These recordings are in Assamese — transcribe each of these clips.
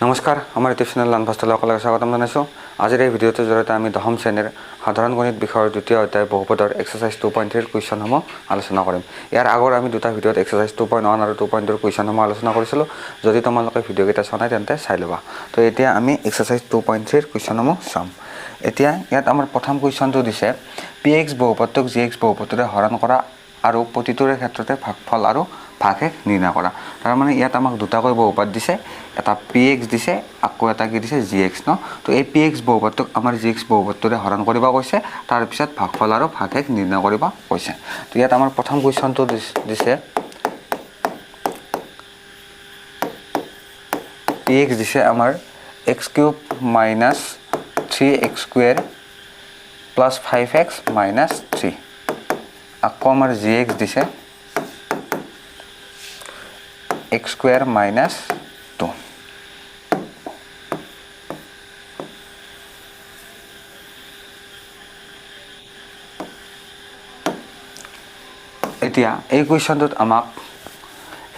নমস্কাৰ আমাৰ ইউটিউব চেনেল লাৰ্ণফাষ্টলৈ সকলোকে স্বাগতম জনাইছোঁ। আজিৰ এই ভিডিঅ'টোৰ জৰিয়তে আমি দশম শ্ৰেণীৰ সাধাৰণ গণিত বিষয়ৰ দ্বিতীয় অধ্যায় বহুপদৰ এক্সাৰচাইজ 2.3 কুৱেশ্যনসমূহ আলোচনা কৰিম। ইয়াৰ আগৰ আমি দুটা ভিডিঅ'ত এক্সাৰচাইজ 2.1 আৰু 2.2 কুৱেশ্যনসমূহ আলোচনা কৰিছিলোঁ। যদি তোমালোকে ভিডিঅ'কেইটা চোৱা নাই তেন্তে চাই ল'বা। তো এতিয়া আমি এক্সাৰচাইজ 2.3 কুৱেশ্যনসমূহ চাম। এতিয়া ইয়াত আমাৰ প্ৰথম কুৱেশ্যনটো দিছে px বহুপদটোক gx বহুপদটোৰে হৰণ কৰা আৰু প্ৰতিটোৰে ক্ষেত্ৰতে ভাগফল আৰু ভাগশেষ নিৰ্ণয় কৰা। তাৰ মানে ইয়াত আমাক দুটাকৈ বহুপদ দিছে, এটা px দিছে, আকৌ এটা কি দিছে gx ন। তো এই px বহুপদটোক আমাৰ gx বহুপদটোৰে হৰণ কৰিব কৈছে, তাৰপিছত ভাগফল আৰু ভাগশেষ নিৰ্ণয় কৰিব কৈছে। তো ইয়াত আমাৰ প্ৰথম কুৱেশ্যনটো দিছে px দিছে আমাৰ x³ - 3x² + 5x - 3। আকৌ আমাৰ gx দিছে x² - 2। এতিয়া এই কুৱেশ্যনটোত আমাক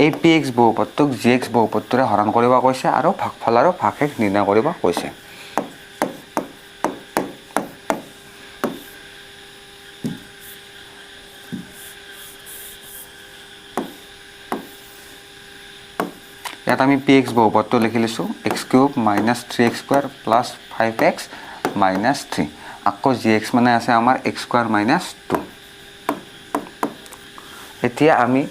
এই px বহুপদটোক gx বহুপদটোৰে হৰণ কৰিব কৈছে আৰু ভাগফল আৰু ভাগশেষ নিৰ্ণয় কৰিব কৈছে। ইয়াত আমি px বহুপদটো লিখি লৈছোঁ x³ - 3x² + 5x - 3। আকৌ gx মানে আছে আমাৰ x² - 2। এতিয়া আমি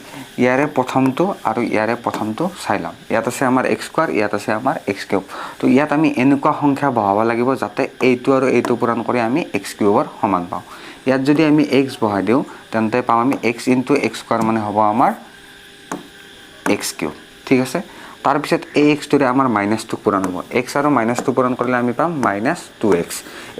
ইয়াৰে প্ৰথমটো আৰু ইয়াৰে প্ৰথমটো চাই লম। ইয়াত আছে আমাৰ x², ইয়াত আছে আমাৰ x³। তো ইয়াত আমি এনেকুৱা সংখ্যা বহাব লাগিব যাতে এইটো আৰু এইটো পূৰণ কৰি আমি x³ সমান পাওঁ। ইয়াত যদি আমি x বহাই দিওঁ তেন্তে পাওঁ আমি x × x² মানে হ'ব আমাৰ x³। ঠিক আছে। তাৰপিছত এই xটোৰে আমাৰ -2 পূৰণ হ'ব। x আৰু -2 পূৰণ কৰিলে আমি পাম -2x।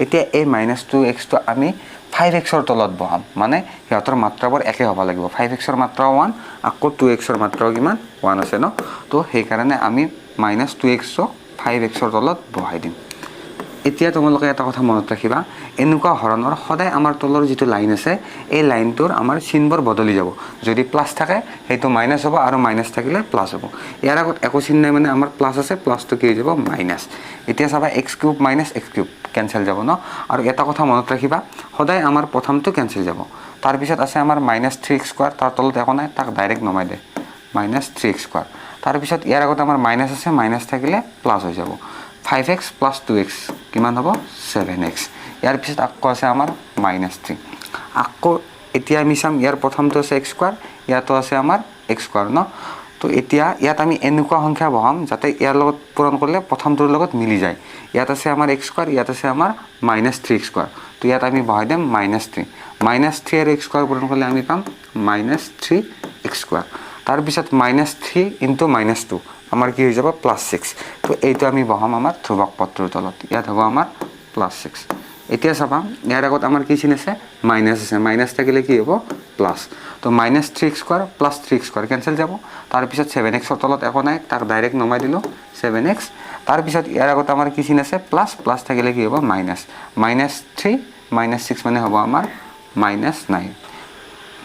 এতিয়া এই -2xটো আমি 5xৰ তলত বহাম, মানে সিহঁতৰ মাত্ৰাবোৰ একে হ'ব লাগিব। 5xৰ মাত্ৰা 1, আকৌ 2xৰ মাত্ৰাও কিমান 1 আছে ন। তো সেইকাৰণে আমি -2xক 5xৰ তলত বহাই দিম। এতিয়া তোমালোকে এটা কথা মনত ৰাখিবা, এনেকুৱা ধৰণৰ সদায় আমাৰ তলৰ যিটো লাইন আছে এই লাইনটোৰ আমাৰ চিনবোৰ বদলি যাব। যদি প্লাছ থাকে সেইটো মাইনাছ হ'ব আৰু মাইনাছ থাকিলে প্লাছ হ'ব। ইয়াৰ আগত একো চিন নাই মানে আমাৰ প্লাছ আছে, প্লাছটো কি হৈ যাব মাইনাছ। এতিয়া চাবা x³ - x³ কেঞ্চেল যাব ন। আৰু এটা কথা মনত ৰাখিবা, সদায় আমাৰ প্ৰথমটো কেঞ্চেল যাব। তাৰপিছত আছে আমাৰ -3x², তাৰ তলত একো নাই, তাক ডাইৰেক্ট নমাই দে -3x²। তাৰপিছত ইয়াৰ আগত আমাৰ মাইনাছ আছে, মাইনাছ থাকিলে প্লাছ হৈ যাব। 5x + 2x কিমান হ'ব 7x। ইয়াৰ পিছত আকৌ আছে আমাৰ -3। আকৌ এতিয়া আমি চাম ইয়াৰ প্ৰথমটো আছে x², ইয়াতো আছে আমাৰ x² ন। তো এতিয়া ইয়াত আমি এনেকুৱা সংখ্যা বহাম যাতে ইয়াৰ লগত পূৰণ কৰিলে প্ৰথমটোৰ লগত মিলি যায়। ইয়াত আছে আমাৰ x², ইয়াত আছে আমাৰ -3x²। তো ইয়াত আমি বহাই দিম -3। -3 আৰু x² পূৰণ কৰিলে আমি পাম -3x²। তাৰপিছত -3 × -2 আমাৰ কি হৈ যাব +6। তো এইটো আমি বহাম আমাৰ ধ্ৰুৱক পদটোৰ তলত, ইয়াত হ'ব আমাৰ +6। এতিয়া চাবা ইয়াৰ আগত আমাৰ কি চিন আছে মাইনাছ আছে, মাইনাছ থাকিলে কি হ'ব প্লাছ। তো -3x² + 3x² কেঞ্চেল যাব। তাৰপিছত 7xৰ তলত একো নাই, তাক ডাইৰেক্ট নমাই দিলোঁ 7x। তাৰপিছত ইয়াৰ আগত আমাৰ কি চিন আছে প্লাছ, প্লাছ থাকিলে কি হ'ব মাইনাছ। -3 - 6 মানে হ'ব আমাৰ -9।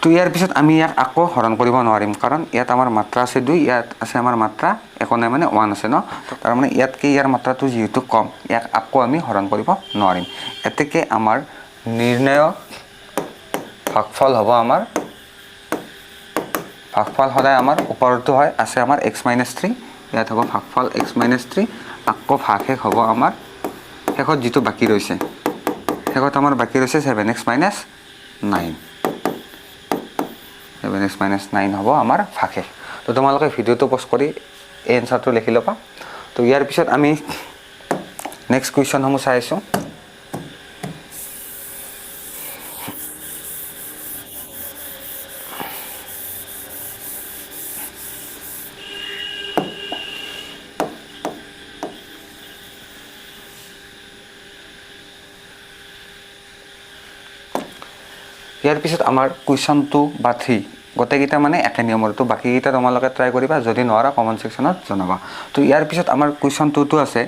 তো ইয়াৰ পিছত আমি ইয়াক আকৌ হৰণ কৰিব নোৱাৰিম, কাৰণ ইয়াত আমাৰ মাত্ৰা আছে 2, ইয়াত আছে আমাৰ মাত্ৰা একো নাই মানে 1 আছে ন। তাৰমানে ইয়াতকৈ ইয়াৰ মাত্ৰাটো যিহেতু কম, ইয়াক আকৌ আমি হৰণ কৰিব নোৱাৰিম। এতেকে আমাৰ নিৰ্ণয় ভাগফল হ'ব আমাৰ ভাগফল সদায় আমাৰ ওপৰতো হয়, আছে আমাৰ x - 3, ইয়াত হ'ব ভাগফল x - 3। আকৌ ভাগশেষ হ'ব আমাৰ শেষত যিটো বাকী ৰৈছে, শেষত আমাৰ বাকী ৰৈছে 7x - 9। 7x - 9 হ'ব আমাৰ ভাগশেষ। তো তোমালোকে ভিডিঅ'টো পজ কৰি এই এনচাৰটো লিখি ল'বা। তো ইয়াৰ পিছত আমি নেক্সট কুৱেশ্যনসমূহ চাই আছোঁ। ইয়াৰ পিছত আমাৰ কুৱেশ্যন 2 বা 3 গোটেইকেইটা মানে একে নিয়মৰ। তো বাকীকেইটা তোমালোকে ট্ৰাই কৰিবা, যদি নোৱাৰা কমেণ্ট ছেকশ্যনত জনাবা। তো ইয়াৰ পিছত আমাৰ কুৱেশ্যন 2টো আছে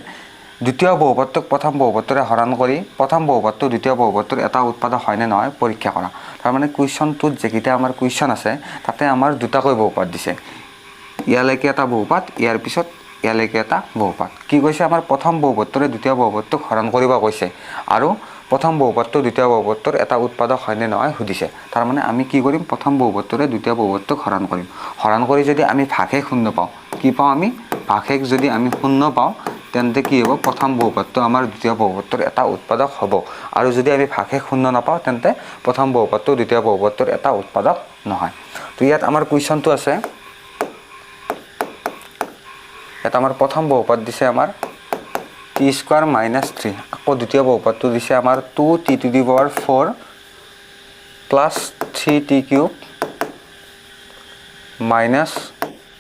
দ্বিতীয় বহুপদটোক প্ৰথম বহুপদটোৰে হৰণ কৰি প্ৰথম বহুপদটো দ্বিতীয় বহুপদটোৰ এটা উৎপাদক হয়নে নহয় পৰীক্ষা কৰা। তাৰমানে কুৱেশ্যন 2ত যেকেইটা আমাৰ কুৱেশ্যন আছে তাতে আমাৰ দুটাকৈ বহুপদ দিছে। ইয়ালৈকে এটা বহুপদ, ইয়াৰ পিছত ইয়ালৈকে এটা বহুপদ কি কৈছে আমাৰ প্ৰথম বহুপদটোৰে দ্বিতীয় বহুপদটোক হৰণ কৰিব কৈছে আৰু প্ৰথম বহুপদটো দ্বিতীয় বহুপদটোৰ এটা উৎপাদক হয়নে নহয় সুধিছে তাৰ মানে আমি কি কৰিম প্ৰথম বহুপদটোৰে দ্বিতীয় বহুপদটোক হৰণ কৰিম হৰণ কৰি যদি আমি ভাগশেষ শূন্য পাওঁ কি পাওঁ আমি ভাগশেষ যদি আমি শূন্য পাওঁ তেন্তে কি হ'ব প্ৰথম বহুপদটো আমাৰ দ্বিতীয় বহুপদটোৰ এটা উৎপাদক হ'ব আৰু যদি আমি ভাগশেষ শূন্য নাপাওঁ তেন্তে প্ৰথম বহুপদটো দ্বিতীয় বহুপদটোৰ এটা উৎপাদক নহয় তো ইয়াত আমাৰ কুৱেশ্যনটো আছে এটা আমাৰ প্ৰথম বহুপদ দিছে আমাৰ t স্কয়াৰ - 3 আকৌ দ্বিতীয় বহুপদটো দিছে আমাৰ 2t to the power 4 plus 3t cube minus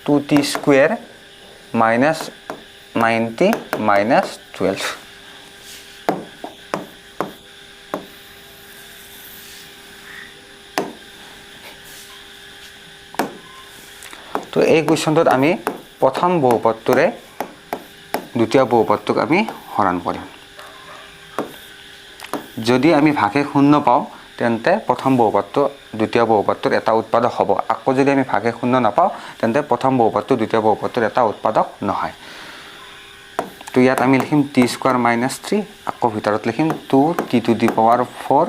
2t square minus 90 minus 12 তো এই কুৱেশ্যনটোত আমি প্ৰথম বহুপদটোৰে দ্বিতীয় বহুপদটোক আমি হৰণ কৰিম যদি আমি ভাগশেষ শূন্য পাওঁ তেন্তে প্ৰথম বহুপদটো দ্বিতীয় বহুপদটোৰ এটা উৎপাদক হ'ব আকৌ যদি আমি ভাগশেষ শূন্য নাপাওঁ তেন্তে প্ৰথম বহুপদটো দ্বিতীয় বহুপদটোৰ এটা উৎপাদক নহয় তো ইয়াত আমি লিখিম t স্কয়াৰ - 3 আকৌ ভিতৰত লিখিম 2t to the power 4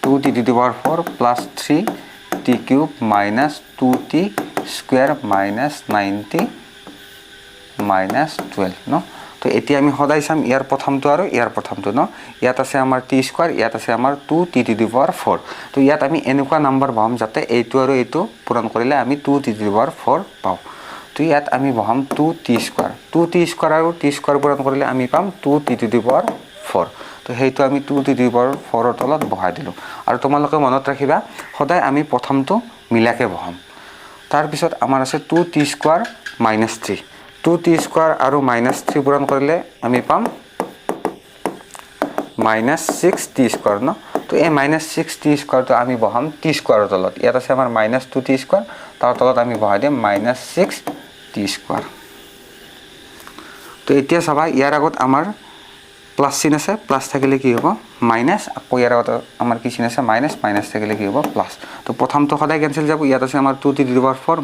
2t to the power 4 plus 3t cube minus 2t square minus 90 minus 12 ন তো এতিয়া আমি সদায় চাম ইয়াৰ প্ৰথমটো আৰু ইয়াৰ প্ৰথমটো ন ইয়াত আছে আমাৰ t স্কয়াৰ ইয়াত আছে আমাৰ 2t to the power 4 তো ইয়াত আমি এনেকুৱা নম্বৰ বহাম যাতে এইটো আৰু এইটো পূৰণ কৰিলে আমি 2t to the power 4 পাওঁ তো ইয়াত আমি বহাম 2t স্কয়ার 2t স্কয়ার আৰু t স্কয়াৰ পূৰণ কৰিলে আমি পাম 2t to the power 4 তো সেইটো আমি 2t to the power 4 ৰ তলত বহাই দিলো আৰু তোমালোকে মনত ৰাখিবা সদায় আমি প্ৰথমটো মিলাকে বহাম তাৰ পিছত আমাৰ আছে 2t স্কয়াৰ - 3 2t স্কয়াৰ আৰু -3 পূৰণ কৰিলে আমি পাম -6t স্কয়াৰ ন তো এই -6t স্কয়াৰটো আমি বহাম t স্কয়াৰৰ তলত ইয়াত আছে আমাৰ -2t স্কয়াৰ তাৰ তলত আমি বহাই দিম -6t স্কয়াৰ তো এতিয়া চাবা ইয়াৰ আগত আমাৰ প্লাস চিন আছে প্লাস থাকিলে কি হ'ব মাইনাস আকৌ ইয়াৰ আগত আমাৰ কি চিন আছে মাইনাস মাইনাস থাকিলে কি হ'ব প্লাস তো প্ৰথমটো সদায় কেনসেল যাব ইয়াত আছে আমাৰ 2t to the power 4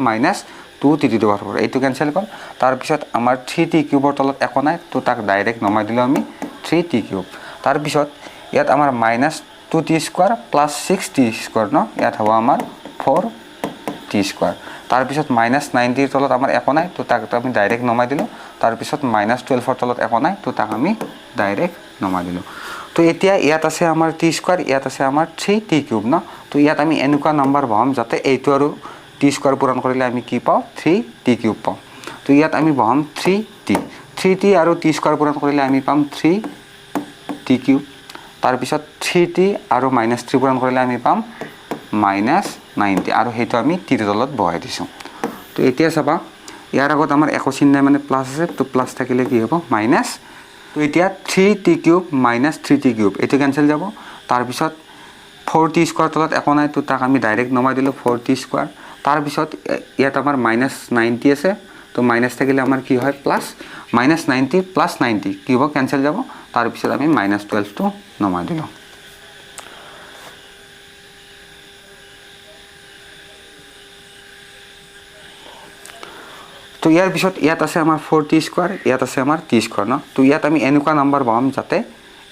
- 2t to the power 4 এইটো কেনসেল কৰিম তাৰ পিছত আমাৰ 3t কিউবৰ তলত একো নাই তো তাক ডাইৰেক্ট নমাই দিলো আমি 3t কিউব তাৰ পিছত ইয়াত আমাৰ -2t square plus 6t square ন ইয়াত হ'ব আমাৰ 4t স্কয়াৰ তাৰ পিছত -90 ৰ তলত আমাৰ একো নাই তো তাক আমি ডাইৰেক্ট নমাই দিলো তাৰ পিছত -12 ৰ তলত একো নাই তো তাক আমি ডাইৰেক্ট নমাই দিলো তো এতিয়া ইয়াত আছে আমাৰ t স্কয়াৰ ইয়াত আছে আমাৰ 3t কিউব ন তো ইয়াত আমি এনেকুৱা নম্বৰ বহাম যাতে এইটো আৰু t স্কয়াৰ পূৰণ কৰিলে আমি কি পাওঁ 3t কিউব পাওঁ তো ইয়াত আমি বহাম 3t আৰু t স্কয়াৰ পূৰণ কৰিলে আমি পাম 3t কিউব তাৰ পিছত 3t আৰু -3 পূৰণ কৰিলে আমি পাম -90 আৰু হেতু আমি t ৰ তলত বহাই দিছো তো এতিয়া চাবা ইয়াৰ আগত আমাৰ একো চিন নাই মানে প্লাস আছে তো প্লাস থাকিলে কি হ'ব মাইনাস তো এতিয়া 3t কিউব - 3t কিউব এটো কেনসেল যাব তাৰ পিছত 4t স্কয়াৰ তলত একো নাই তো তাক আমি ডাইৰেক্ট নমাই দিলো 4t স্কয়াৰ তাৰ পিছত ইয়াত আমাৰ -90 আছে তো মাইনাস থাকিলে আমাৰ কি হয় প্লাস -90 plus 90 কি হ'ব কেনসেল যাব তাৰ পিছত আমি -12 টো নমাই দিলো তো ইয়াৰ পিছত ইয়াত আছে আমাৰ 4t স্কয়াৰ ইয়াত আছে আমাৰ t স্কয়াৰ ন তো ইয়াত আমি এনেকুৱা নম্বৰ বহাম যাতে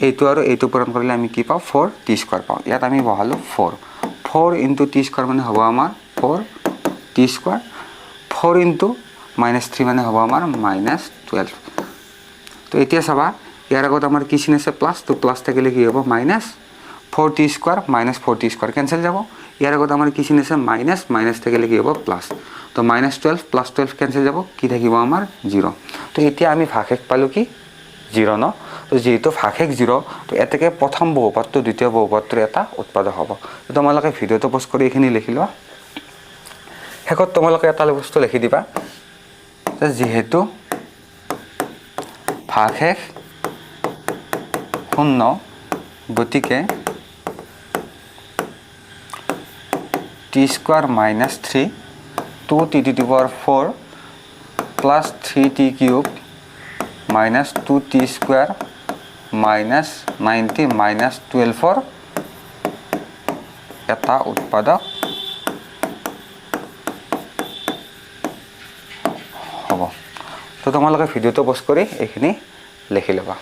এইটো আৰু এইটো পূৰণ কৰিলে আমি কি পাওঁ 4t স্কয়ার পাওঁ ইয়াত আমি বহালো 4 into t স্কয়ার মানে হ'ব আমাৰ 4t স্কয়াৰ 4 into -3 মানে হ'ব আমাৰ -12 তো এতিয়া চাবা ইয়াৰ আগত আমাৰ কি চিন আছে প্লাস তো প্লাস থাকিলে কি হ'ব -4t square - 4t square cancel যাব ইয়াৰ আগত আমাৰ কি চিন আছে মাইনাস থাকিলে কি হ'ব প্লাস তো -12 plus 12 কেনসেল যাব কি থাকিব আমাৰ 0 তো এতিয়া আমি ভাগশেষ পালো কি 0 ন তো যেহেতু ভাগশেষ 0 তো এতেকে প্ৰথম বহুপদটো দ্বিতীয় বহুপদটোৰ এটা উৎপাদক হ'ব তো তোমালোকে ভিডিওটো পজ কৰি এখিনি লিখি লোৱা হেকত তোমালোকে এটা বস্তু লিখি দিবা যে যেহেতু ভাগশেষ 0 গতিকে t square - 3 2t to the power 4 plus 3t cube minus 2t square minus 90 minus 12 এটা উৎপাদক হ'ব তো তোমালোকে ভিডিঅ'টো প'জ কৰি এইখিনি লিখি ল'বা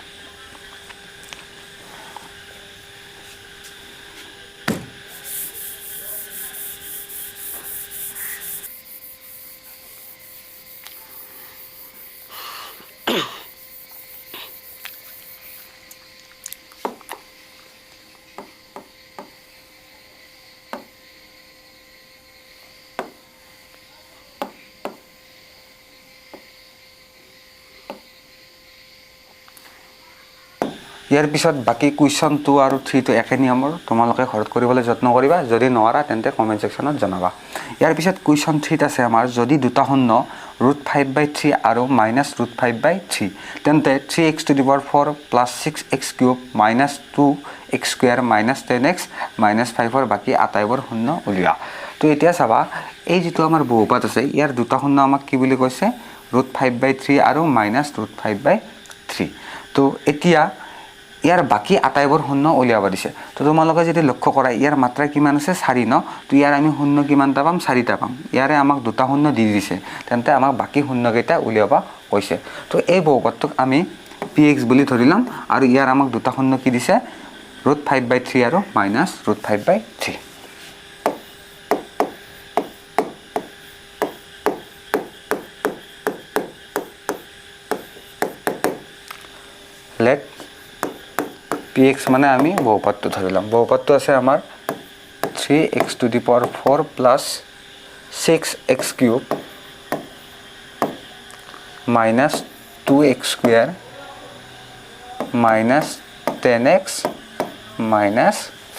ইয়াৰ পিছত বাকি কুৱেশ্যন 2 আৰু 3 টো একে নিয়মৰ তোমালোকে ঘৰত কৰিবলৈ যত্ন কৰিবা যদি নোৱাৰা তেন্তে কমেন্ট সেকশনত জনাবা ইয়াৰ পিছত কুৱেশ্যন 3 ত আছে আমাৰ যদি দুটা শূন্য √5/3 আৰু -√5/3 তেন্তে 3x⁴ + 6x³ - 2x² - 10x - 5 ৰ বাকি আটাইবোৰ শূন্য উলিওৱা তো এতিয়া চাবা এই যেটো আমাৰ বহুপদ আছে ইয়াৰ দুটা শূন্য আমাক কি বুলি কৈছে √5/3 আৰু -√5/3 তো এতিয়া ইয়াৰ বাকি আটাইবোৰ শূন্য উলিয়াব দিছে তো তোমালোকে যদি লক্ষ্য কৰা ইয়াৰ মাত্ৰা কিমান আছে 4 ন তো ইয়াৰ আমি শূন্য কিমানটা পাম 4টা পাম ইয়াৰে আমাক দুটা শূন্য দি দিছে তেন্তে আমাক বাকি শূন্য কেইটা উলিয়াব কৈছে তো এই বহুপদটোক আমি px বুলি ধৰিলাম আৰু ইয়াৰ আমাক দুটা শূন্য কি দিছে √5/3 আৰু -√5/3 let px মানে আমি বহুপদটো ধৰিলাম বহুপদটো আছে আমাৰ 3x⁴ + 6x³ - 2x² - 10x -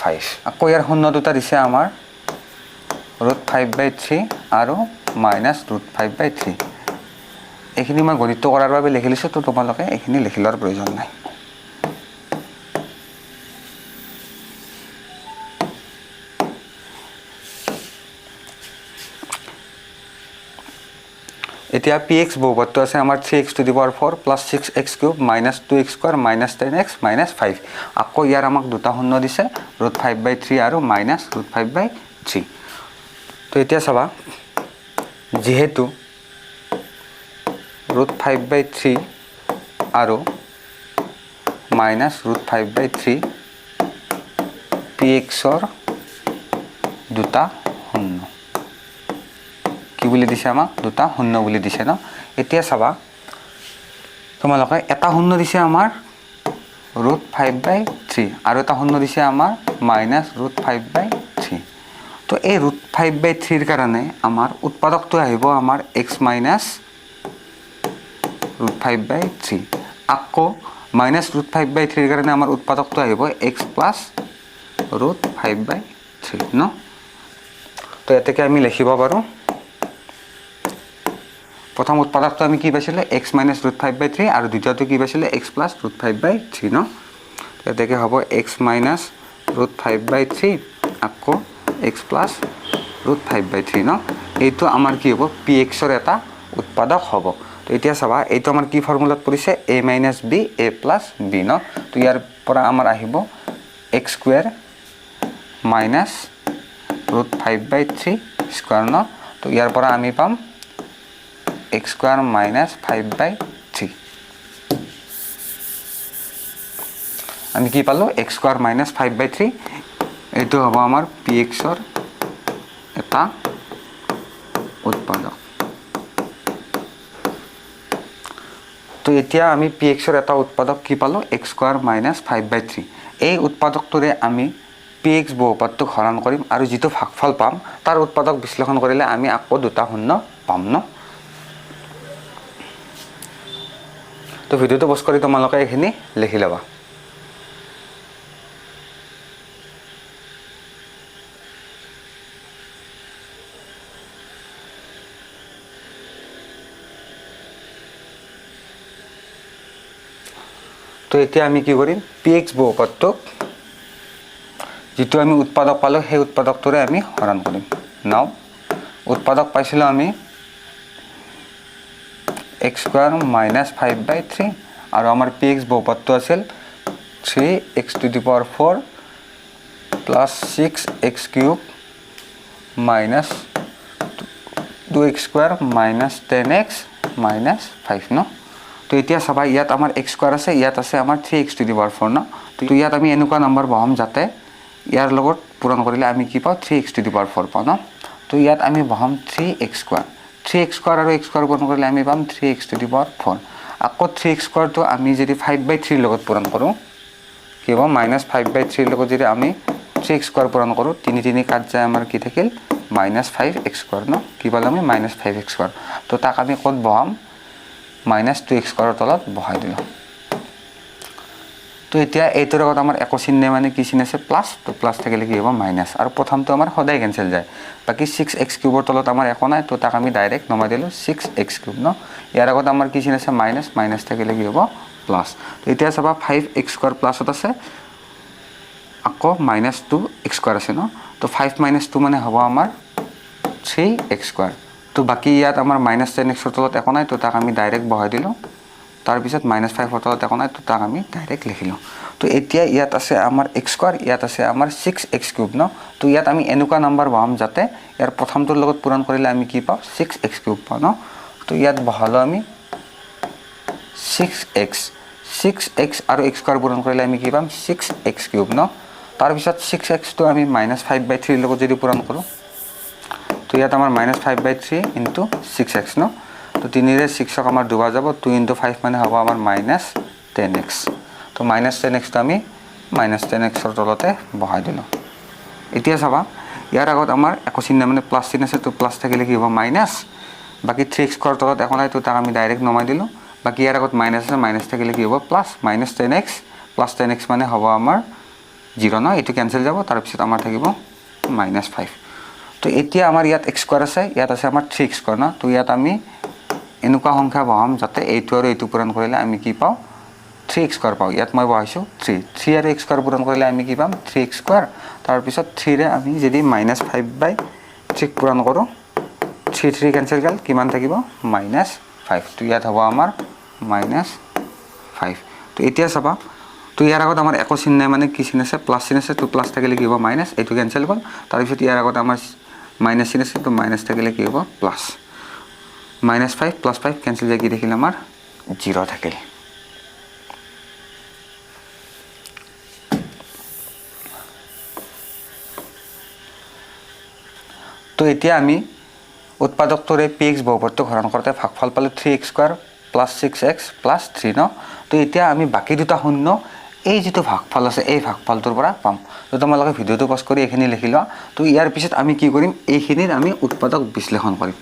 5 আকৌ ইয়াৰ শূন্য দুটা দিছে আমাৰ √5/3 আৰু -√5/3 এইখিনি মই গণিতটো কৰাৰ বাবে লিখি লৈছো তো তোমালোকে এইখিনি লিখি লোৱাৰ প্ৰয়োজন নাই এতিয়া px বহুপদটো আছে আমাৰ 3x⁴ + 6x³ - 2x² - 10x - 5 আকৌ ইয়াৰ আমাক দুটা শূন্য দিছে √5/3 আৰু -√5/3 তো এতিয়া চাবা যেহেতু √5/3 আৰু -√5/3 px ৰ দুটা শূন্য কি বুলি দিছে আমাক দুটা শূন্য বুলি দিছে ন এতিয়া চাবা তোমালোকে এটা শূন্য দিছে আমাৰ √5/3 আৰু এটা শূন্য দিছে আমাৰ -√5/3 তো এই √5/3 ৰ কাৰণে আমাৰ উৎপাদকটো আহিব আমাৰ x - √5/3 আকৌ -√5/3 ৰ কাৰণে আমাৰ উৎপাদকটো আহিব x + √5/3 ন তো এতেকে আমি লিখিব পাৰো প্ৰথম উৎপাদকটো আমি কি পাইছিল x - √5/3 আৰু দ্বিতীয়টো কি পাইছিল x + √5/3 ন এতেকে হ'ব x - √5/3 আকৌ x + √5/3 ন এইটো আমাৰ কি হ'ব px ৰ এটা উৎপাদক হ'ব তো এতিয়া চাবা এইটো আমাৰ কি ফৰ্মুলাত পৰিছে a - b a + b ন তো ইয়াৰ পৰা আমাৰ আহিব x² - √5/3 স্কয়াৰ ন তো ইয়াৰ পৰা আমি পাম x² - 5/3 আমি কি পালো x² - 5/3 এইটো হ'ব আমাৰ px ৰ এটা উৎপাদক তো এতিয়া আমি px ৰ এটা উৎপাদক কি পালো x² - 5/3 এই উৎপাদকটোৰে আমি px বহুপদটোক হৰণ কৰিম আৰু যেটো ভাগফল পাম তাৰ উৎপাদক বিশ্লেষণ কৰিলে আমি আকৌ দুটা শূন্য পাম ন তো ভিডিওটো পজ কৰি তোমালোকে এইখিনি লিখি লবা তো এতিয়া আমি কি কৰিম px বহুপদটোক যেটো আমি উৎপাদক পালো সেই উৎপাদকটোৰে আমি হৰণ কৰিম নাও উৎপাদক পাইছিলো আমি x² - 5/3 আৰু আমাৰ px বহুপদটো আছিল 3x⁴ + 6x³ - 2x² - 10x minus 5 ন তো এতিয়া চাবা ইয়াত আমাৰ x স্কয়াৰ আছে ইয়াত আছে আমাৰ 3x টু দি পাৱাৰ 4 ন তো ইয়াত আমি এনেকুৱা নম্বৰ বহাম যাতে ইয়াৰ লগত পূৰণ কৰিলে আমি কি পাওঁ 3x টু দি পাৱাৰ 4 পাওঁ ন তো ইয়াত আমি বহাম 3x স্কয়াৰ আৰু x স্কয়াৰ পূৰণ কৰিলে আমি পাম 3x টু দি পাৱাৰ 4 আকৌ 3x স্কয়াৰটো আমি যদি 5/3 লগত পূৰণ কৰোঁ কি হ'ব -5/3 লগত যদি আমি 3x স্কয়াৰ পূৰণ কৰোঁ 3 কাট যায় আমাৰ কি থাকিল -5x স্কয়াৰ ন কি পালে আমি -5x স্কয়াৰ তো তাক আমি ক'ত বহাম -2x স্কয়াৰৰ তলত বহাই দিলোঁ তো এতিয়া এইটোৰ আগত আমাৰ একো চিহ্ন মানে কি চিহ্ন আছে প্লাছ তো প্লাছ থাকিলে কি হ'ব মাইনাছ আৰু প্ৰথমটো আমাৰ সদায় কেনসেল যায় বাকি 6x কিউবৰ তলত আমাৰ একো নাই তো তাক আমি ডাইৰেক্ট নমাই দিলোঁ 6x কিউব ন ইয়াৰ আগত আমাৰ কি চিহ্ন আছে মাইনাছ থাকিলে কি হ'ব প্লাছ তো এতিয়া চাবা 5x স্কয়াৰ প্লাছত আছে আকৌ -2x স্কয়াৰ আছে ন তো 5 - 2 মানে হ'ব আমাৰ 3x স্কয়াৰ তো বাকি ইয়াত আমাৰ -10x ৰ তলত একো নাই তো তাক আমি ডাইৰেক্ট বহাই দিলোঁ তাৰ পিছত -5 ৰ তলত একো নাই তো তাক আমি ডাইৰেক্ট লিখিলোঁ তো এতিয়া ইয়াত আছে আমাৰ x স্কয়াৰ ইয়াত আছে আমাৰ 6x কিউব ন তো ইয়াত আমি এনেকুৱা নম্বৰ বহাম যাতে ইয়াৰ প্ৰথমটোৰ লগত পূৰণ কৰিলে আমি কি পাওঁ 6x কিউব পাওঁ ন তো ইয়াত বহালো আমি 6x আৰু x স্কয়াৰ পূৰণ কৰিলে আমি কি পাম 6x কিউব ন তাৰ পিছত 6x টো আমি -5/3 লগত যদি পূৰণ কৰোঁ তো ইয়াত আমাৰ -5/3 ইনটু 6x ন তো 3 ৰে 6ক আমাৰ দুবাৰ যাব 2 * 5 মানে হ'ব আমাৰ -10x তো -10x টো আমি -10x ৰ তলতে বহাই দিলোঁ এতিয়া চাবা ইয়াৰ আগত আমাৰ একো চিহ্ন মানে প্লাছ চিহ্ন আছে তো প্লাছ থাকিলে কি হ'ব মাইনাছ বাকি 3x স্কয়াৰ তলত একো নাই তো তাক আমি ডাইৰেক্ট নমাই দিলোঁ বাকি ইয়াৰ আগত মাইনাছ আছে মাইনাছ থাকিলে কি হ'ব প্লাছ -10x প্লাছ 10x মানে হ'ব আমাৰ 0 ন এটো কেনসেল যাব তাৰ পিছত আমাৰ থাকিব -5 তো এতিয়া আমাৰ ইয়াত x স্কয়াৰ আছে ইয়াত আছে আমাৰ 3x স্কয়াৰ ন তো ইয়াত আমি এনেকুৱা সংখ্যা বহাম যাতে এইটো আৰু এইটো পূৰণ কৰিলে আমি কি পাওঁ 3x স্কয়াৰ পাওঁ ইয়াত মই বহাইছো 3 আৰু x স্কয়াৰ পূৰণ কৰিলে আমি কি পাম 3x স্কয়াৰ তাৰ পিছত 3 ৰে আমি যদি -5/3 পূৰণ কৰোঁ 3 কেনসেল গ'ল কিমান থাকিব -5 তো ইয়াত হ'ব আমাৰ -5 তো এতিয়া চাবা তো ইয়াৰ আগত আমাৰ একো চিহ্ন নাই মানে কি চিহ্ন আছে প্লাছ চিহ্ন আছে তো প্লাছ থাকিলে কি হ'ব মাইনাছ এইটো কেনসেল গ'ল তাৰ পিছত ইয়াৰ আগত আমাৰ মাইনাছ চিহ্ন আছে তো মাইনাছ থাকিলে কি হ'ব প্লাছ -5 + 5 কেনসেল যায় কি দেখিলে আমাৰ 0 থাকিল তো এতিয়া আমি উৎপাদকটোৰে px বহুপদটোক হৰণ কৰোঁতে ভাগফল পালে 3x স্কয়াৰ + 6x + 3 ন তো এতিয়া আমি বাকি দুটা শূন্য এই যেটো ভাগফল আছে এই ভাগফলটোৰ পৰা পাম তো তোমালোকে ভিডিওটো পজ কৰি এখিনি লিখি লোৱা তো ইয়াৰ পিছত আমি কি কৰিম এইখিনিৰ আমি উৎপাদক বিশ্লেষণ কৰিম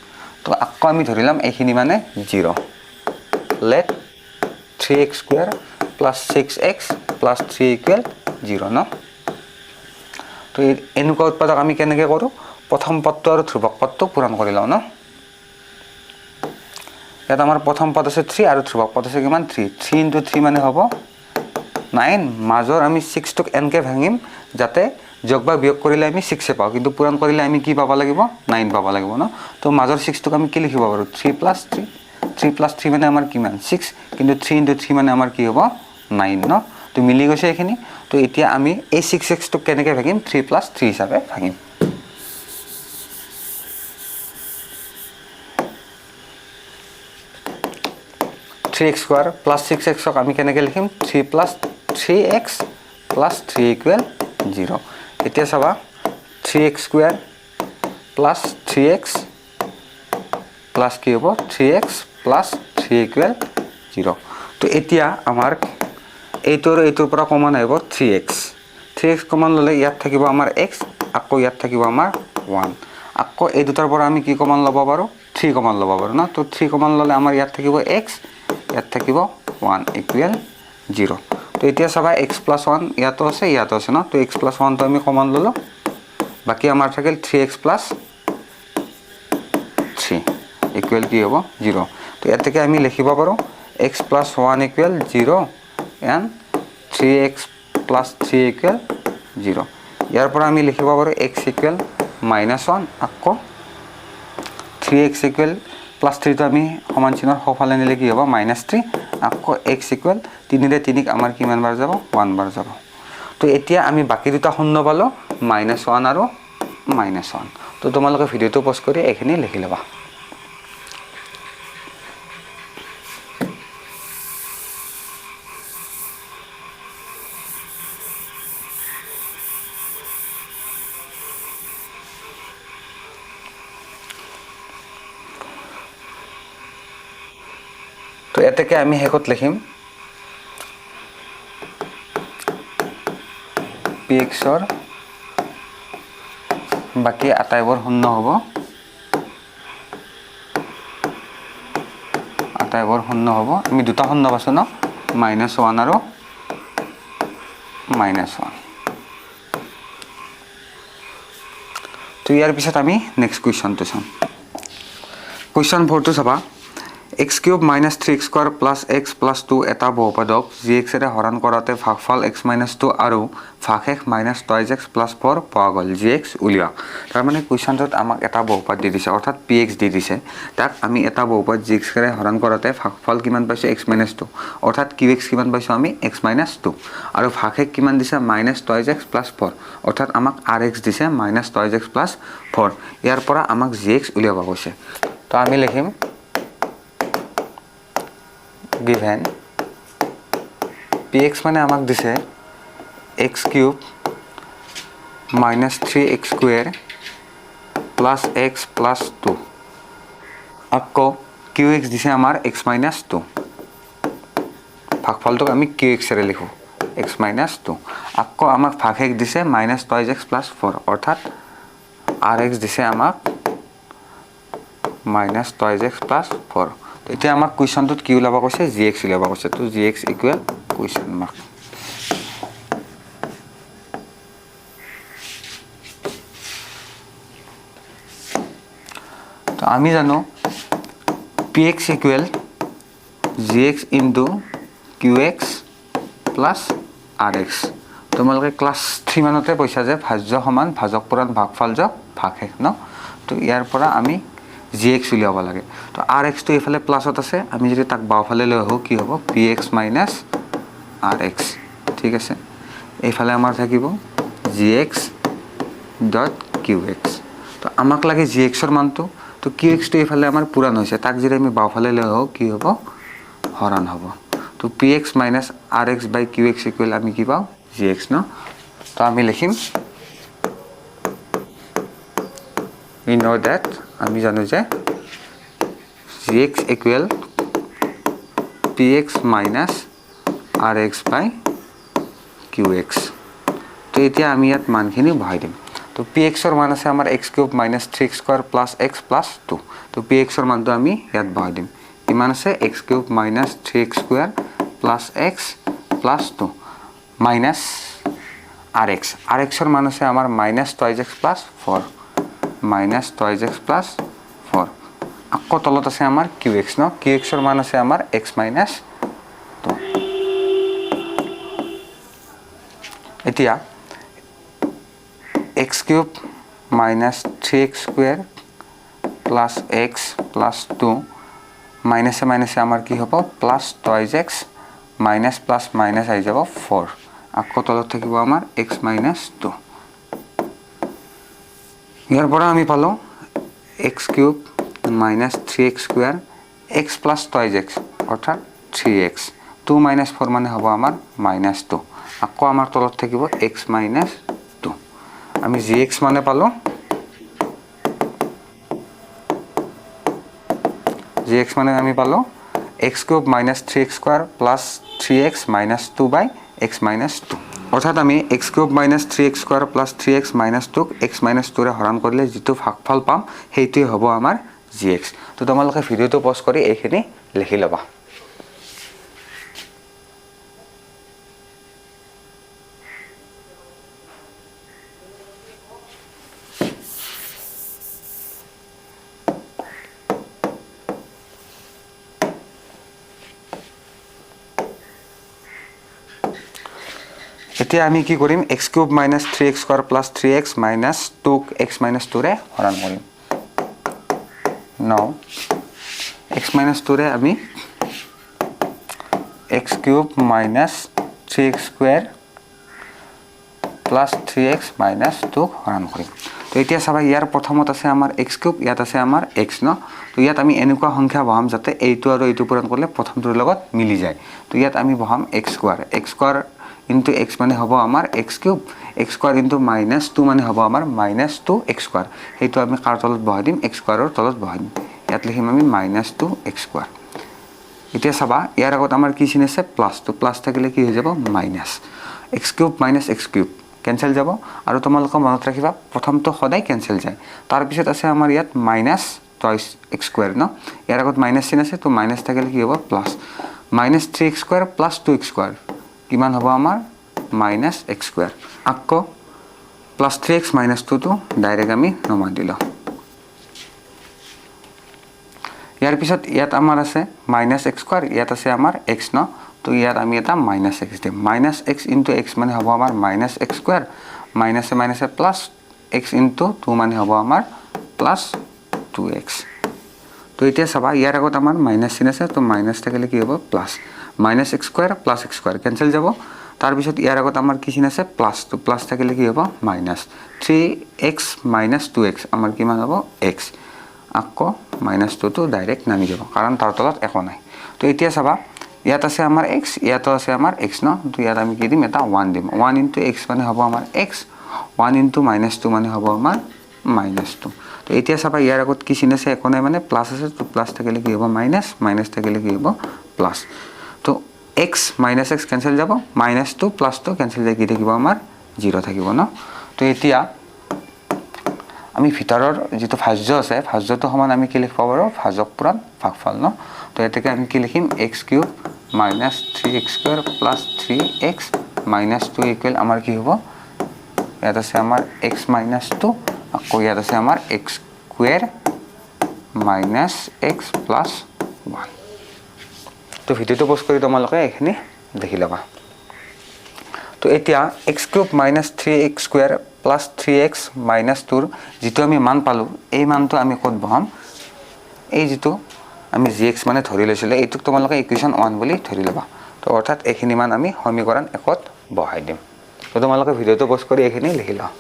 তো আকৌ আমি ধৰিলাম এইখিনি মানে 0 let 3x স্কয়াৰ + 6x + 3 = 0 ন তো এনেকুৱা উৎপাদক আমি কেনেকৈ কৰোঁ প্ৰথম পদটো আৰু ধ্ৰুবক পদটো পূৰণ কৰি লওঁ ন ইয়াত আমাৰ প্ৰথম পদ আছে 3 আৰু ধ্ৰুবক পদ আছে কিমান 3 * 3 মানে হ'ব 9 মাজৰ আমি 6 টোক এনকে ভাঙিম যাতে যোগ বা বিয়োগ কৰিলে আমি 6 এ পাওঁ কিন্তু পূৰণ কৰিলে আমি কি পাব লাগিব 9 পাব লাগিব ন তো মাজৰ 6 টোক আমি কি লিখিব পাৰো 3 + 3 মানে আমাৰ কিমান 6 কিন্তু 3 * 3 মানে আমাৰ কি হ'ব 9 ন তো মিলি গৈছে এখিনি তো এতিয়া আমি এই 6x টোক কেনেকৈ ভাঙিম 3 + 3 হিচাপে ভাঙিম x স্কয়াৰ + 6x ক আমি কেনেকৈ লিখিম 3 + 3x + 3 = 0 এতিয়া চাবা 3x স্কয়াৰ + 3x + কি হ'ব 3x + 3 = 0 তো এতিয়া আমাৰ এইটোৰ পৰা কমন আহিব 3x কমন ললে ইয়াত থাকিব আমাৰ x আকৌ ইয়াত থাকিব আমাৰ 1 আকৌ এই দুটাৰ পৰা আমি কি কমন ল'ব পাৰো 3 কমন ল'ব পাৰো না তো 3 কমন ললে আমাৰ ইয়াত থাকিব x ইয়াত থাকিব 1 = 0 তো এতিয়া চাবা x + 1 ইয়াতো আছে ন তো x + 1 তো আমি কমন ললো বাকি আমাৰ থাকিল 3x + 3 = কি হ'ব 0 তো ইয়াত থেকে আমি লিখিব পাৰো x + 1 = 0 and 3x + 3 = 0 ইয়াৰ পৰা আমি লিখিব পাৰো x = -1 আকৌ 3x + 3 তো আমি সমান চিহ্নৰ সোঁফালে নিলে কি হ'ব -3 আকৌ x = 3 ৰে 3ক আমাৰ কিমান বাৰ যাব 1 বাৰ যাব তো এতিয়া আমি বাকি দুটা শূন্য পালো -1 আৰু -1 তো তোমালোকে ভিডিওটো পজ কৰি এখিনি লিখি লবা এটাকে আমি শেষত লিখিম px ৰ বাকি আটাইবোৰ শূন্য হ'ব আটাইবোৰ শূন্য হ'ব আমি দুটা শূন্য পাছো ন -1 আৰু -1 তো ইয়াৰ পিছত আমি নেক্সট কুৱেশ্যনটো চাম কুৱেশ্যন 4 টো চাবা x³ - 3x² + x + 2 এটা বহুপদক gx এৰে হৰণ কৰাতে ভাগফল x - 2 আৰু ভাগশেষ -2x + 4 পোৱা গ'ল gx উলিওৱা তাৰ মানে কুৱেশ্যনটোত আমাক এটা বহুপদ দি দিছে অৰ্থাৎ px দি দিছে তাক আমি এটা বহুপদ gx এৰে হৰণ কৰাতে ভাগফল কিমান পাইছো x - 2 অৰ্থাৎ qx কিমান পাইছো আমি x - 2 আৰু ভাগশেষ কিমান দিছে -2x + 4 অৰ্থাৎ আমাক rx দিছে -2x + 4 ইয়াৰ পৰা আমাক gx উলিয়াব কৈছে তো আমি লিখিম given px মানে আমাক দিছে x³ - 3x² + x + 2 আকৌ qx দিছে আমাৰ x - 2 ভাগফলটোক আমি qx এৰে লিখো x - 2 আকৌ আমাক ভাগশেষ দিছে -2x + 4 অৰ্থাৎ rx দিছে আমাক -2x + 4 এতিয়া আমাক কুৱেশ্যনটোত কি ওলাব কৈছে gx ওলাব কৈছে তো gx = কুৱেশ্যন মাৰ্ক তো আমি জানো px = gx * qx + rx তোমালোকে ক্লাস 3 মানতে পইছা যে ভাজ্য সমান ভাজক পূৰণ ভাগফল যোগ ভাগশেষ ন তো ইয়াৰ পৰা আমি gx উলিয়াব লাগে তো rx তো এফালে প্লাসত আছে আমি যদি তাক বাওফালে লৈ আহো কি হ'ব px - rx ঠিক আছে এইফালে আমাৰ থাকিব gx / qx তো আমাক লাগে gx ৰ মানটো তো qx তো এফালে আমাৰ পূৰণ হৈছে তাক যদি আমি বাওফালে লৈ আহো কি হ'ব হৰণ হ'ব তো px - rx / qx = আমি কি পাও gx ন তো আমি লিখিম we know that আমি জানো যে gx = px - rx / qx তো এতিয়া আমি ইয়াত মানখিনি বহাই দিম তো px ৰ মান আছে আমাৰ x³ - 3x² + x + 2 তো px ৰ মানটো আমি ইয়াত বহাই দিম কিমান আছে x³ - 3x² + x + 2 minus rx ৰ মান আছে আমাৰ -2x + 4 -2x + 4 আকৌ তলত আছে আমাৰ qx ন qx ৰ মান আছে আমাৰ x - 2 এতিয়া x³ - 3x² + x + 2 মাইনাসে মাইনাসে আমাৰ কি হ'ব +2x মাইনাস প্লাস মাইনাস আহি যাব 4 আকৌ তলত থাকিব আমাৰ x - 2 ইয়াৰ পৰা আমি পালো x³ - 3x² x + 2x অৰ্থাৎ 3x 2 - 4 মানে হ'ব আমাৰ -2 আকৌ আমাৰ তলত থাকিব x - 2 আমি gx মানে পালো gx মানে আমি পালো x³ - 3x² + 3x - 2/x - 2 অৰ্থাৎ আমি x³ - 3x² + 3x - 2 x - 2 ৰে হৰণ কৰিলে যেটো ভাগফল পাম হেইটোই হ'ব আমাৰ gx তো তোমালোকে ভিডিওটো পজ কৰি এইখিনি লিখি লবা এতিয়া আমি কি কৰিম x³ - 3x² + 3x - 2x - 2 ৰে হৰণ কৰিম now x - 2 ৰে আমি x³ - 3x² + 3x - 2 হৰণ কৰিম তো এতিয়া চাবা ইয়াৰ প্ৰথমত আছে আমাৰ x³ ইয়াত আছে আমাৰ x ন তো ইয়াত আমি এনেকুৱা সংখ্যা বহাম যাতে এইটো আৰু এইটো পূৰণ কৰিলে প্ৰথমটোৰ লগত মিলি যায় তো ইয়াত আমি বহাম x² into x মানে হ'ব আমাৰ x³ x² into -2 মানে হ'ব আমাৰ -2x² হেইটো আমি কাৰ তলত বহাই দিম x² ৰ তলত বহাই দিম ইয়াত লিখিম আমি -2x² এতিয়া চাবা ইয়াৰ আগত আমাৰ কি চিন আছে প্লাস তো প্লাস থাকিলে কি হৈ যাব minus x cube minus x cube cancel যাব আৰু তোমালোক মনত ৰাখিবা প্ৰথমটো সদায় কেনসেল যায় তাৰ পিছত আছে আমাৰ ইয়াত মাইনাস টুৱাইস x স্কয়াৰ ন ইয়াৰ আগত মাইনাস চিন আছে তো মাইনাস থাকিলে কি হ'ব plus minus 3x square plus 2x square কিমান হ'ব আমাৰ মাইনাস x স্কয়াৰ আকৌ প্লাস 3x মাইনাস 2 তো ডাইৰেক্ট আমি নমাই দিলো ইয়াৰ পিছত ইয়াত আমাৰ আছে মাইনাস x স্কয়াৰ ইয়াত আছে আমাৰ x ন তো ইয়াত আমি এটা মাইনাস x দিম মাইনাস x ইনটু x মানে হ'ব আমাৰ minus x square minus minus plus x into 2 মানে হ'ব আমাৰ প্লাস 2x তো এতিয়া চাবা ইয়াৰ আগত আমাৰ মাইনাস চিন আছে তো মাইনাস থাকিলে কি হ'ব plus minus x square plus x square cancel যাব তাৰ পিছত ইয়াৰ আগত আমাৰ কি চিন আছে প্লাস তো প্লাস থাকিলে কি হ'ব মাইনাস 3x মাইনাস 2x আমাৰ কিমান হ'ব x আকৌ মাইনাস 2 তো ডাইৰেক্ট নামি যাব কাৰণ তাৰ তলত একো নাই তো এতিয়া চাবা ইয়াত আছে আমাৰ x ইয়াতো আছে আমাৰ x ন তো ইয়াত আমি কি দিম এটা 1 দিম 1 ইনটু x মানে হ'ব আমাৰ x 1 ইনটু মাইনাস 2 মানে হ'ব আমাৰ মাইনাস 2 তো এতিয়া চাবা ইয়াৰ আগত কি চিন আছে একো নাই মানে প্লাস আছে তো প্লাস থাকিলে কি হ'ব মাইনাস মাইনাস থাকিলে কি হ'ব প্লাস তো x মাইনাস x কেনসেল যাব মাইনাস 2 প্লাস 2 কেনসেল যায় কি থাকিব আমাৰ 0 থাকিব ন তো এতিয়া আমি ভিতৰৰ যেটো ভাজ্য আছে ভাজ্যটো সমান আমি কি লিখিব পাৰো ভাজক পূৰণ ভাগফল ন তো এটাকে আমি কি লিখিম x cube minus 3x square plus 3x minus 2 equal আমাৰ কি হ'ব ইয়াত আছে আমাৰ x মাইনাস 2 আকৌ ইয়াত আছে আমাৰ x square minus x plus 1 তো ভিডিওটো পজ কৰি তোমালোকে এখিনি দেখি লবা তো এতিয়া x cube minus 3x square plus 3x minus 2 যেটো আমি মান পালো এই মানটো আমি কত বহাম এই যেটো আমি gx মানে ধৰি লৈছিলে এইটোক তোমালোকে ইকুৱেশ্যন 1 বুলি ধৰি লবা তো অৰ্থাৎ এখিনি মান আমি সমীকৰণ 1 ত বহাই দিম তো তোমালোকে ভিডিওটো পজ কৰি এখিনি লিখি লও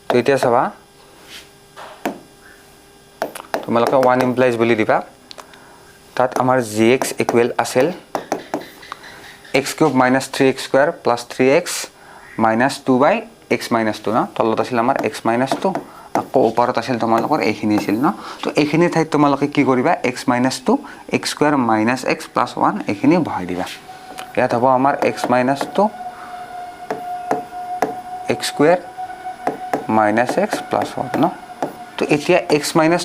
তো এতিয়া চাবা তোমালোকে 1 ইমপ্লাইজ বুলি দিবা তাত আমাৰ gx ইকুৱেল আছিল x cube minus 3x square plus 3x minus 2 বাই x মাইনাস 2 ন তলত আছিল আমাৰ x মাইনাস 2 আকৌ ওপৰত আছিল তোমালোকৰ এইখিনি আছিল ন তো এইখিনি ঠাইত তোমালোকে কি কৰিবা x minus 2 x square minus x plus 1 এইখিনি বহাই দিবা ইয়াত হ'ব আমাৰ x minus 2 x square minus x plus 1 ন তো এতিয়া x মাইনাস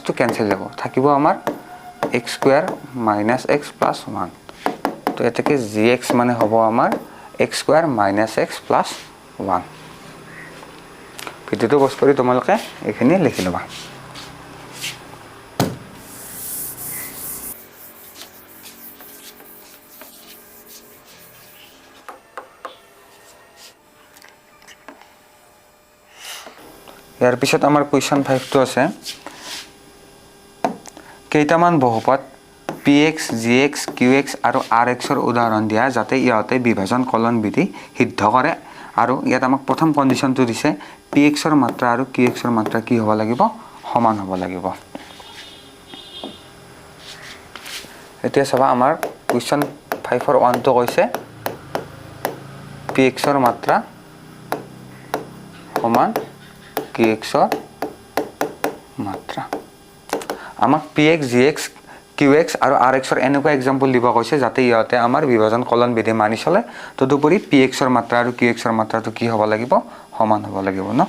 2 কেনসেল যাব থাকিব আমাৰ x square minus x plus 1 তো এটাকে gx মানে হ'ব আমাৰ x square minus x plus 1 ভিডিওটো পজ কৰি তোমালোকে এখিনি লিখি লবা ইয়াৰ পিছত আমাৰ কোৱেশ্চন 5 টো আছে কেইটামান বহুপদ px gx qx আৰু rx ৰ উদাহৰণ দিয়া যাতে ইয়াতে বিভাজন কলন বিধি সিদ্ধ কৰে আৰু ইয়াত আমাক প্ৰথম কন্ডিশনটো দিছে px ৰ মাত্ৰা আৰু qx ৰ মাত্ৰা কি হ'ব লাগিব সমান হ'ব লাগিব এতিয়া চাবা আমাৰ কোৱেশ্চন 5 ৰ 1 টো কৈছে px ৰ মাত্ৰা সমান qx ৰ মাত্ৰা আমাক px gx qx আৰু rx ৰ এনেকুৱা एग्जांपल দিব কৈছে যাতে ইয়াতে আমাৰ বিভাজন কলন বিধি মানি চলে তদুপৰি px ৰ মাত্ৰা আৰু qx ৰ মাত্ৰাটো কি হ'ব লাগিব সমান হ'ব লাগিব ন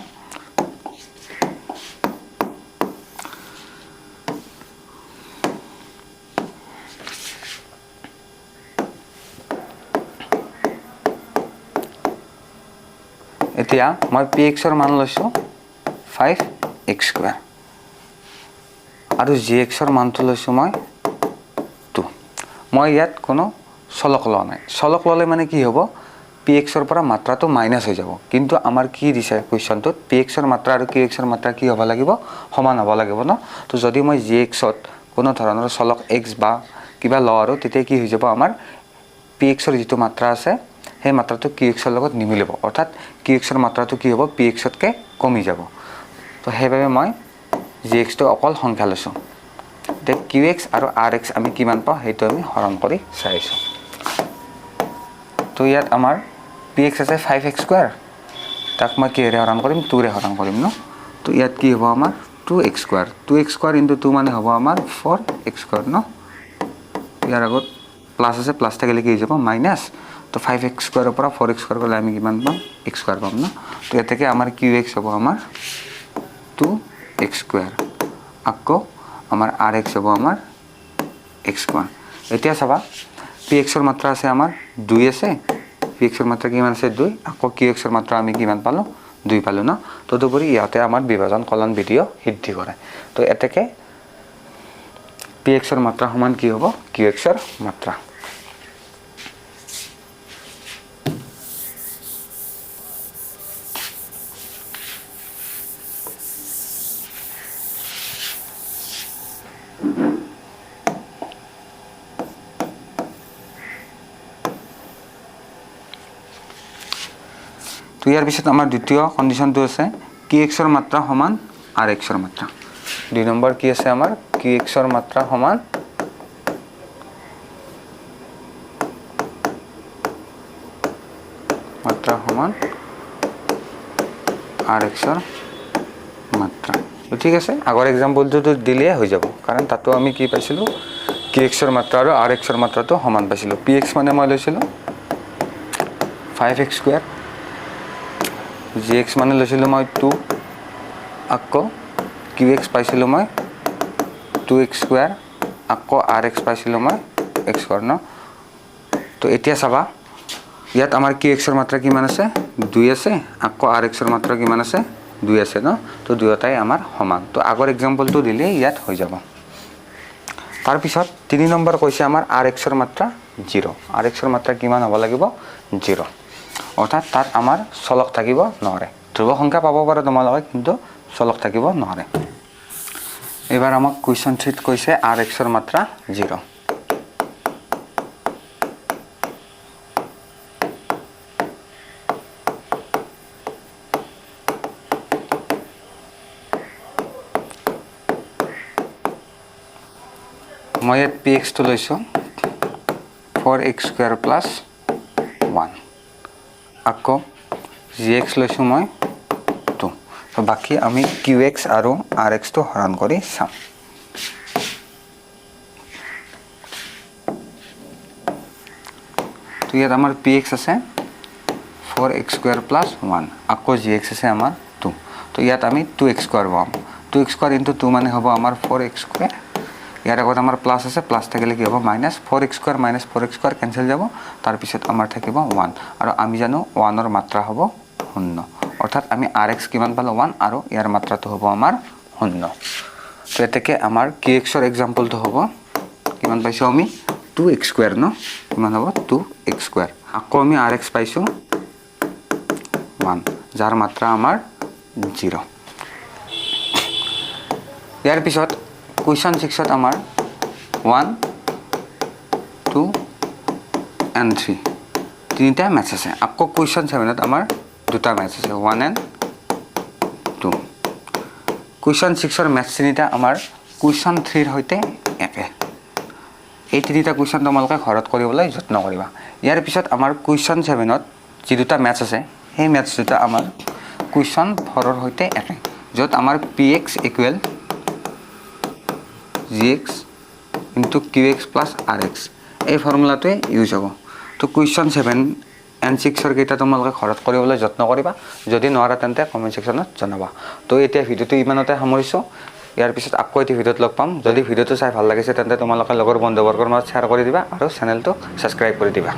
এতিয়া মই px ৰ মান লৈছো 5x স্কয়াৰ আৰু gx ৰ মানটো লৈছো মই 2 মই ইয়াত কোনো চলক লোৱা নাই চলক ললে মানে কি হ'ব px ৰ পৰা মাত্ৰাটো মাইনাস হৈ যাব কিন্তু আমাৰ কি দিছে কোৱেশ্চনটোত px ৰ মাত্ৰা আৰু qx ৰ মাত্ৰা কি হ'ব লাগিব সমান হ'ব লাগিব ন তো যদি মই gx ত কোনো ধৰণৰ চলক x বা কিবা লওঁ আৰু তেতিয়া কি হৈ যাব আমাৰ px ৰ যেটো মাত্ৰা আছে সেই মাত্ৰাটো qx ৰ লগত নিমিলিব অৰ্থাৎ qx ৰ মাত্ৰাটো কি হ'ব px তকৈ কমি যাব তো সেইভাবে মই gx টো অকল সংখ্যা লৈছো এতিয়া কিউ এক্স আৰু আৰ এক্স আমি কিমান পাওঁ সেইটো আমি হৰণ কৰি চাইছোঁ। তো ইয়াত আমাৰ পি এক্স আছে 5x², তাক মই কিহেৰে হৰণ কৰিম 2ৰে হৰণ কৰিম ন। তো ইয়াত কি হ'ব আমাৰ 2x² 2x² ইনটু 2 মানে হ'ব আমাৰ 4x² ন। ইয়াৰ আগত প্লাছ আছে, প্লাছ থাকিলে কি হৈ যাব মাইনাছ। তো 5x² পৰা 4x² গ'লে আমি কিমান পাম x² পাম ন। তো ইয়াতে আমাৰ কিউ এক্স হ'ব আমাৰ 2x², আকৌ আমাৰ আৰ এক্স হ'ব আমাৰ x²। এতিয়া চাবা পি এক্সৰ মাত্ৰা আছে আমাৰ 2 আছে, পি এক্সৰ মাত্ৰা কিমান আছে 2, আকৌ কিউ এক্সৰ মাত্ৰা আমি কিমান পালোঁ 2 পালোঁ ন। তদুপৰি ইয়াতে আমাৰ বিভাজন কলন বিধিও সিদ্ধি কৰে। তো এতেকে পি এক্সৰ মাত্ৰা সমান কি হ'ব কিউ এক্সৰ মাত্ৰা। তো ইয়াৰ পিছত আমাৰ দ্বিতীয় কণ্ডিশ্যনটো আছে কিউ এক্সৰ মাত্ৰা সমান আৰ এক্সৰ মাত্ৰা। 2 নম্বৰ কি আছে আমাৰ কিউ এক্সৰ মাত্ৰা সমান আৰ এক্সৰ মাত্ৰা। তো ঠিক আছে, আগৰ এক্সাম্পলটোতো দিলেই হৈ যাব, কাৰণ তাতো আমি কি পাইছিলোঁ কিউ এক্সৰ মাত্ৰা আৰু আৰ এক্সৰ মাত্ৰাটো সমান পাইছিলোঁ। পি এক্স মানে মই লৈছিলোঁ 5x², জি এক্স মানে লৈছিলোঁ মই 2, আকৌ কিউ এক্স পাইছিলোঁ মই 2x², আকৌ আৰ এক্স পাইছিলোঁ মই x² ন। তো এতিয়া চাবা ইয়াত আমাৰ কিউ এক্সৰ মাত্ৰা কিমান আছে 2 আছে, আকৌ আৰ এক্সৰ মাত্ৰা কিমান আছে 2 আছে ন। তো দুয়োটাই আমাৰ সমান। তো আগৰ এক্সাম্পলটো দিলে ইয়াত হৈ যাব। তাৰপিছত 3 নম্বৰ কৈছে আমাৰ আৰ এক্সৰ মাত্ৰা 0। আৰ এক্সৰ মাত্ৰা কিমান হ'ব লাগিব 0, অৰ্থাৎ তাত আমাৰ চলক থাকিব নোৱাৰে। ধ্ৰুৱ সংখ্যা পাব পাৰে তোমালোকে, কিন্তু চলক থাকিব নোৱাৰে। এইবাৰ আমাক কুৱেশ্যন 3ত কৈছে আৰ এক্সৰ মাত্ৰা 0। মই ইয়াত পি এক্সটো লৈছোঁ 4x² প্লাছ 1, আকৌ জি এক্স লৈছোঁ মই 2। তো বাকী আমি কিউ এক্স আৰু আৰ এক্সটো হৰণ কৰি চাম। তো ইয়াত আমাৰ পি এক্স আছে 4x² প্লাছ 1, আকৌ জি এক্স আছে আমাৰ 2। তো ইয়াত আমি 2x² পাম। 2x² ইনটু 2 মানে হ'ব আমাৰ 4x²। ইয়াৰ আগত আমাৰ প্লাছ আছে, প্লাছ থাকিলে কি হ'ব minus. 4x² minus 4x² cancel যাব, তাৰপিছত আমাৰ থাকিব 1, আৰু আমি জানো 1ৰ মাত্ৰা হ'ব 0, অৰ্থাৎ আমি আৰ এক্স কিমান পালোঁ 1, আৰু ইয়াৰ মাত্ৰাটো হ'ব আমাৰ 0। তো এতেকে আমাৰ কিউ এক্সৰ এক্সাম্পলটো হ'ব কিমান পাইছোঁ আমি 2x² ন, কিমান হ'ব 2x²। আকৌ আমি আৰ এক্স পাইছোঁ 1, যাৰ মাত্ৰা আমাৰ 0। ইয়াৰ পিছত কুৱেশ্যন 6ত আমাৰ 1, 2 and 3 তিনিটা মেথছ আছে। আকৌ কুৱেশ্যন 7ত আমাৰ দুটা মেথছ আছে 1 and 2। কুৱেশ্যন 6ৰ মেথছ তিনিটা আমাৰ কুৱেশ্যন 3ৰ সৈতে একে। এই তিনিটা কুৱেশ্যন তোমালোকে ঘৰত কৰিবলৈ যত্ন কৰিবা। ইয়াৰ পিছত আমাৰ কুৱেশ্যন 7ত যি দুটা মেথছ আছে সেই মেথছ দুটা আমাৰ কুৱেশ্যন 4ৰ সৈতে একে, য'ত আমাৰ P X equal G X into Q X plus R X, এই ফৰ্মুলাটোৱে ইউজ হ'ব। তো কুৱেশ্যন 7 and 6ৰ কেইটা তোমালোকে ঘৰত কৰিবলৈ যত্ন কৰিবা। যদি নোৱাৰা তেন্তে কমেণ্ট ছেকশ্যনত জনাবা। তো এতিয়া ভিডিঅ'টো ইমানতে সামৰিছোঁ। ইয়াৰ পিছত আকৌ এটি ভিডিঅ'ত লগ পাম। যদি ভিডিঅ'টো চাই ভাল লাগিছে তেন্তে তোমালোকে লগৰ বন্ধুবৰ্গৰ মাজত শ্বেয়াৰ কৰি দিবা আৰু চেনেলটো ছাবস্ক্ৰাইব কৰি দিবা।